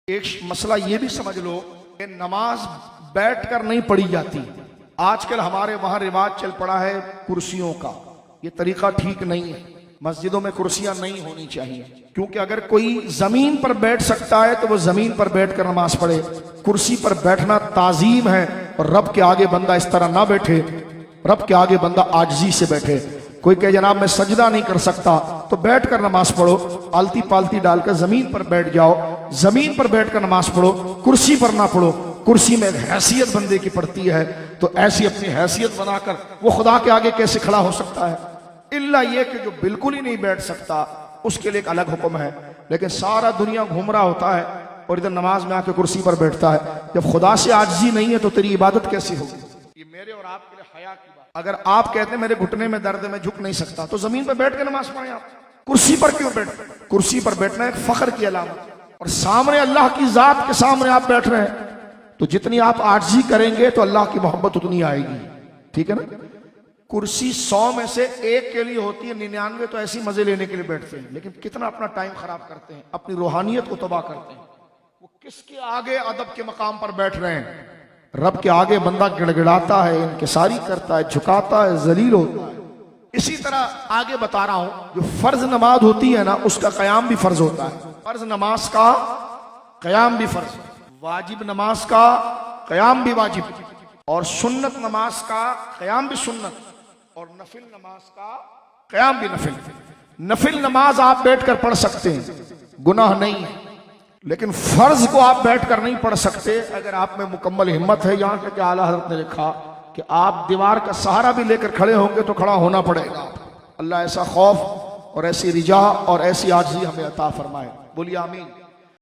ایک مسئلہ یہ بھی سمجھ لو کہ نماز بیٹھ کر نہیں پڑھی جاتی. آج کل ہمارے وہاں رواج چل پڑا ہے کرسیوں کا. یہ طریقہ ٹھیک نہیں ہے. مسجدوں میں کرسیاں نہیں ہونی چاہیے، کیونکہ اگر کوئی زمین پر بیٹھ سکتا ہے تو وہ زمین پر بیٹھ کر نماز پڑھے. کرسی پر بیٹھنا تعظیم ہے، اور رب کے آگے بندہ اس طرح نہ بیٹھے. رب کے آگے بندہ عاجزی سے بیٹھے. کوئی کہے جناب میں سجدہ نہیں کر سکتا، تو بیٹھ کر نماز پڑھو. آلتی پالتی ڈال کر زمین پر بیٹھ جاؤ، زمین پر بیٹھ کر نماز پڑھو، کرسی پر نہ پڑھو. کرسی میں ایک حیثیت بندے کی پڑتی ہے، تو ایسی اپنی حیثیت بنا کر وہ خدا کے آگے کیسے کھڑا ہو سکتا ہے؟ الا یہ کہ جو بالکل ہی نہیں بیٹھ سکتا اس کے لیے ایک الگ حکم ہے. لیکن سارا دنیا گھوم رہا ہوتا ہے اور ادھر نماز میں آ کے کرسی پر بیٹھتا ہے. جب خدا سے عاجزی نہیں ہے تو تیری عبادت کیسی ہوگی؟ یہ میرے اور آپ کے لیے حیا کی بات. اگر آپ کہتے ہیں میرے گھٹنے میں درد ہے میں جھک نہیں سکتا، تو زمین پر بیٹھ کے نماز پڑھیں. آپ کرسی پر کیوں بیٹھ؟ کرسی پر بیٹھنا ایک فخر کی علامت، اور سامنے اللہ کی ذات کے سامنے آپ بیٹھ رہے ہیں، تو جتنی آپ عاجزی کریں گے تو اللہ کی محبت اتنی آئے گی. ٹھیک ہے نا؟ کرسی 100 میں سے 1 کے لیے ہوتی ہے، 99 تو ایسی مزے لینے کے لیے بیٹھتے ہیں. لیکن کتنا اپنا ٹائم خراب کرتے ہیں، اپنی روحانیت کو تباہ کرتے ہیں. وہ کس کے آگے ادب کے مقام پر بیٹھ رہے ہیں؟ رب کے آگے بندہ گڑ گڑاتا ہے، انکساری کرتا ہے، جھکاتا ہے، ذلیل ہوتا ہے. اسی طرح آگے بتا رہا ہوں، جو فرض نماز ہوتی ہے نا، اس کا قیام بھی فرض ہوتا ہے. فرض نماز کا قیام بھی فرض، واجب نماز کا قیام بھی واجب، اور سنت نماز کا قیام بھی سنت، اور نفل نماز کا قیام بھی نفل. نفل نماز آپ بیٹھ کر پڑھ سکتے ہیں، گناہ نہیں ہے. لیکن فرض کو آپ بیٹھ کر نہیں پڑھ سکتے. اگر آپ میں مکمل ہمت ہے، یہاں کہ اعلیٰ حضرت نے لکھا کہ آپ دیوار کا سہارا بھی لے کر کھڑے ہوں گے تو کھڑا ہونا پڑے گا. اللہ ایسا خوف اور ایسی رجا اور ایسی عاجزی ہمیں عطا فرمائے. بولیے آمین.